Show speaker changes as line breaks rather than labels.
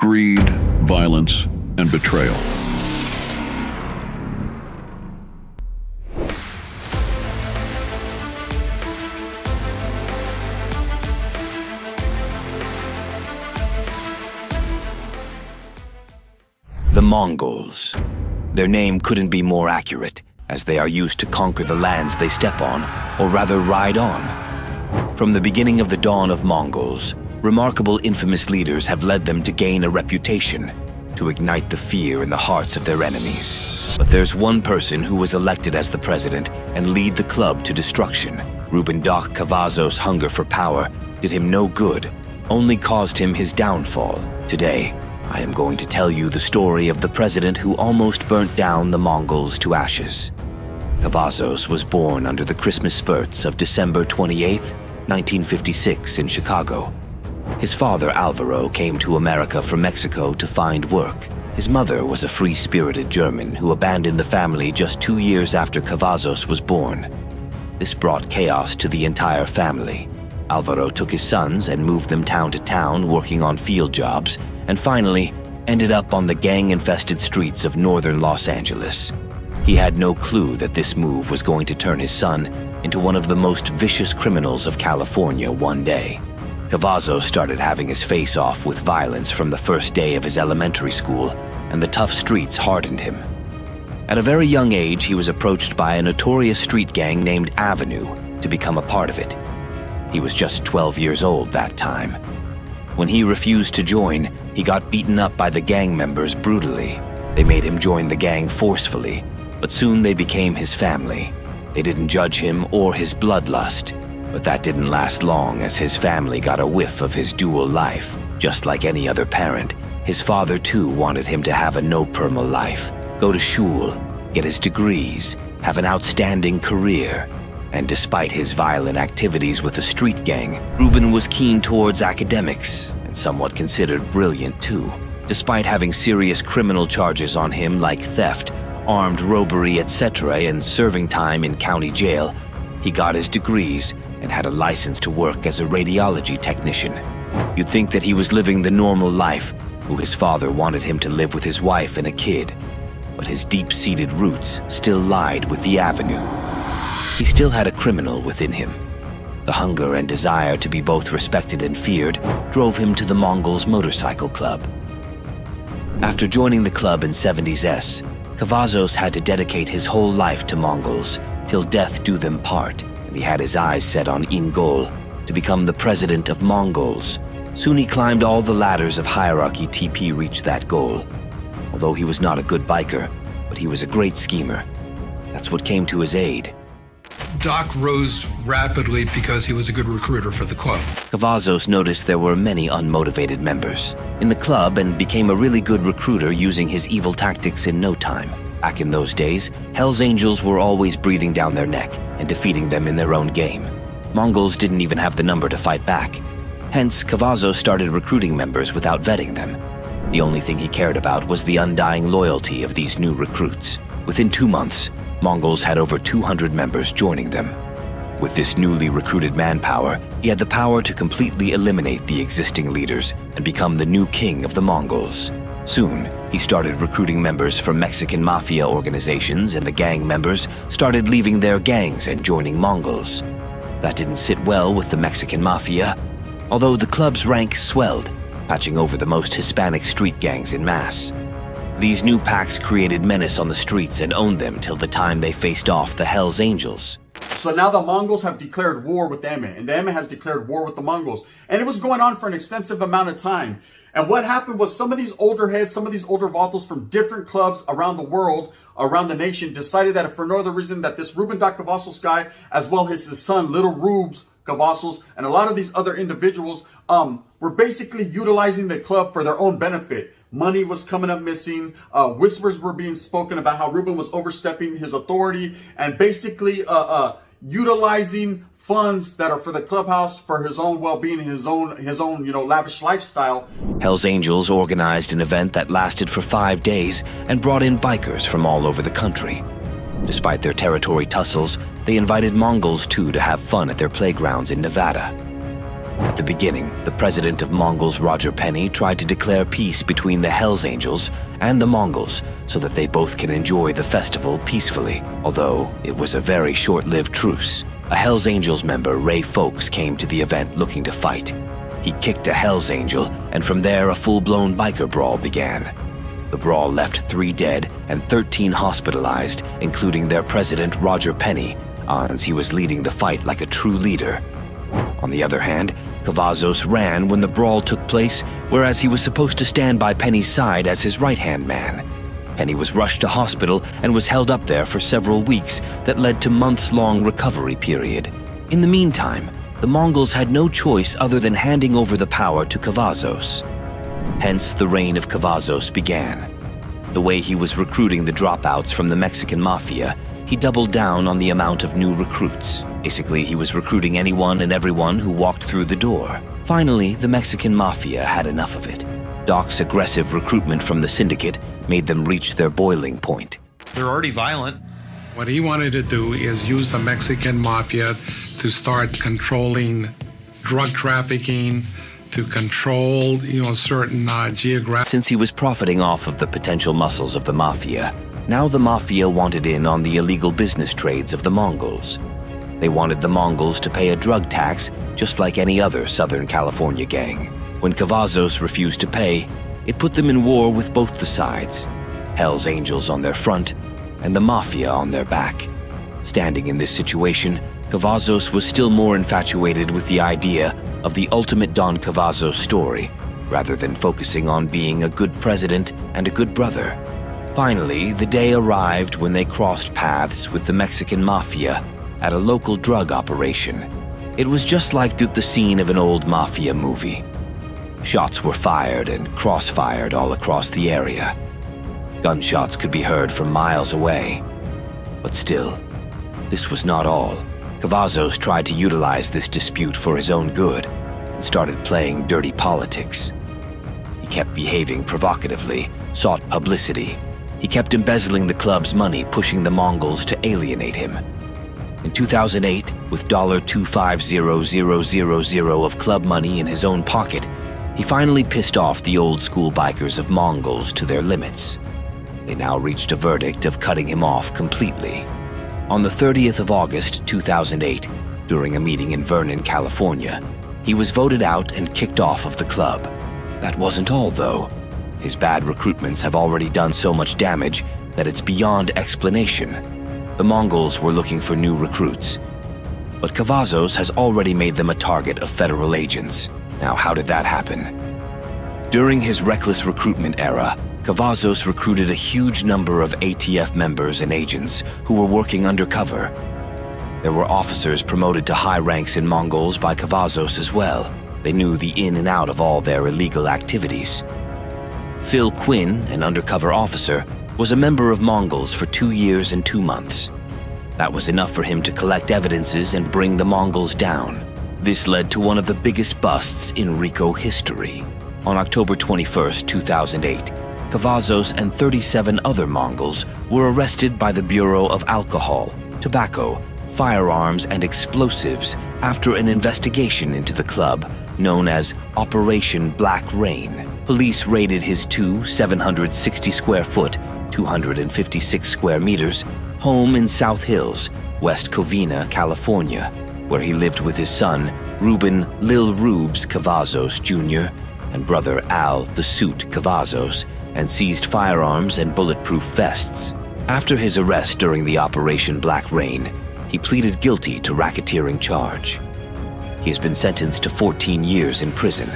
greed, violence, and betrayal.
The Mongols. Their name couldn't be more accurate, as they are used to conquer the lands they step on, or rather ride on. From the beginning of the dawn of Mongols, remarkable infamous leaders have led them to gain a reputation, to ignite the fear in the hearts of their enemies. But there's one person who was elected as the president and lead the club to destruction. Ruben Cavazos' hunger for power did him no good, only caused him his downfall. Today, I am going to tell you the story of the president who almost burnt down the Mongols to ashes. Cavazos was born under the Christmas spurts of December 28, 1956 in Chicago. His father, Alvaro, came to America from Mexico to find work. His mother was a free-spirited German who abandoned the family just 2 years after Cavazos was born. This brought chaos to the entire family. Alvaro took his sons and moved them town to town working on field jobs, and finally ended up on the gang-infested streets of northern Los Angeles. He had no clue that this move was going to turn his son into one of the most vicious criminals of California one day. Cavazos started having his face off with violence from the first day of his elementary school, and the tough streets hardened him. At a very young age, he was approached by a notorious street gang named Avenue to become a part of it. He was just 12 years old that time. When he refused to join, he got beaten up by the gang members brutally. They made him join the gang forcefully, but soon they became his family. They didn't judge him or his bloodlust, but that didn't last long as his family got a whiff of his dual life. Just like any other parent, his father too wanted him to have a no-perma life, go to shul, get his degrees, have an outstanding career. And despite his violent activities with the street gang, Ruben was keen towards academics and somewhat considered brilliant too. Despite having serious criminal charges on him like theft, armed robbery, etc., and serving time in county jail, he got his degrees and had a license to work as a radiology technician. You'd think that he was living the normal life who his father wanted him to live with his wife and a kid, but his deep-seated roots still lied with the Avenue. He still had a criminal within him. The hunger and desire to be both respected and feared drove him to the Mongols Motorcycle Club. After joining the club in 70s, Cavazos had to dedicate his whole life to Mongols, till death do them part, and he had his eyes set on goal, to become the president of Mongols. Soon he climbed all the ladders of hierarchy TP reached that goal. Although he was not a good biker, but he was a great schemer. That's what came to his aid.
Doc rose rapidly because he was a good recruiter for the club.
Cavazos noticed there were many unmotivated members in the club and became a really good recruiter using his evil tactics in no time. Back in those days, Hell's Angels were always breathing down their neck and defeating them in their own game. Mongols didn't even have the number to fight back. Hence, Cavazos started recruiting members without vetting them. The only thing he cared about was the undying loyalty of these new recruits. Within 2 months, Mongols had over 200 members joining them. With this newly recruited manpower, he had the power to completely eliminate the existing leaders and become the new king of the Mongols. Soon, he started recruiting members from Mexican mafia organizations, and the gang members started leaving their gangs and joining Mongols. That didn't sit well with the Mexican mafia, although the club's rank swelled, patching over the most Hispanic street gangs en masse. These new packs created menace on the streets and owned them till the time they faced off the Hell's Angels.
So now the Mongols have declared war with the Yemen, and the Yemen has declared war with the Mongols. And it was going on for an extensive amount of time. And what happened was some of these older heads, some of these older vatos from different clubs around the world, around the nation, decided that for no other reason that this Ruben Cavazos guy, as well as his son, little Rubes Cavazos, and a lot of these other individuals, were basically utilizing the club for their own benefit. Money was coming up missing. Whispers were being spoken about how Ruben was overstepping his authority and basically utilizing funds that are for the clubhouse for his own well-being, his own, lavish lifestyle.
Hell's Angels organized an event that lasted for 5 days and brought in bikers from all over the country. Despite their territory tussles, they invited Mongols too to have fun at their playgrounds in Nevada. At the beginning, the president of Mongols, Roger Penny, tried to declare peace between the Hells Angels and the Mongols so that they both can enjoy the festival peacefully, although it was a very short-lived truce. A Hells Angels member, Ray Folks, came to the event looking to fight. He kicked a Hells Angel, and from there a full-blown biker brawl began. The brawl left 3 dead and 13 hospitalized, including their president, Roger Penny, as he was leading the fight like a true leader. On the other hand, Cavazos ran when the brawl took place, whereas he was supposed to stand by Penny's side as his right-hand man. Penny was rushed to hospital and was held up there for several weeks that led to months-long recovery period. In the meantime, the Mongols had no choice other than handing over the power to Cavazos. Hence, the reign of Cavazos began. The way he was recruiting the dropouts from the Mexican mafia, he doubled down on the amount of new recruits. Basically, he was recruiting anyone and everyone who walked through the door. Finally, the Mexican mafia had enough of it. Doc's aggressive recruitment from the syndicate made them reach their boiling point.
They're already violent.
What he wanted to do is use the Mexican mafia to start controlling drug trafficking, to control, certain geographic.
Since he was profiting off of the potential muscles of the mafia, now the mafia wanted in on the illegal business trades of the Mongols. They wanted the Mongols to pay a drug tax just like any other Southern California gang. When Cavazos refused to pay, it put them in war with both the sides, Hells Angels on their front and the mafia on their back. Standing in this situation, Cavazos was still more infatuated with the idea of the ultimate Don Cavazos story, rather than focusing on being a good president and a good brother. Finally, the day arrived when they crossed paths with the Mexican mafia at a local drug operation. It was just like the scene of an old mafia movie. Shots were fired and cross-fired all across the area. Gunshots could be heard from miles away. But still, this was not all. Cavazos tried to utilize this dispute for his own good and started playing dirty politics. He kept behaving provocatively, sought publicity. He kept embezzling the club's money, pushing the Mongols to alienate him. In 2008, with $250,000 of club money in his own pocket, he finally pissed off the old-school bikers of Mongols to their limits. They now reached a verdict of cutting him off completely. On the 30th of August, 2008, during a meeting in Vernon, California, he was voted out and kicked off of the club. That wasn't all, though. His bad recruitments have already done so much damage that it's beyond explanation. The Mongols were looking for new recruits, but Cavazos has already made them a target of federal agents. Now, how did that happen? During his reckless recruitment era, Cavazos recruited a huge number of ATF members and agents who were working undercover. There were officers promoted to high ranks in Mongols by Cavazos as well. They knew the in and out of all their illegal activities. Phil Quinn, an undercover officer, was a member of Mongols for 2 years and 2 months. That was enough for him to collect evidences and bring the Mongols down. This led to one of the biggest busts in RICO history. On October 21, 2008, Cavazos and 37 other Mongols were arrested by the Bureau of Alcohol, Tobacco, Firearms, and Explosives after an investigation into the club known as Operation Black Rain. Police raided his 760-square-foot, 256 square meters, home in South Hills, West Covina, California, where he lived with his son, Ruben Lil Rubes Cavazos Jr., and brother Al the Suit Cavazos, and seized firearms and bulletproof vests. After his arrest during the Operation Black Rain, he pleaded guilty to racketeering charge. He has been sentenced to 14 years in prison.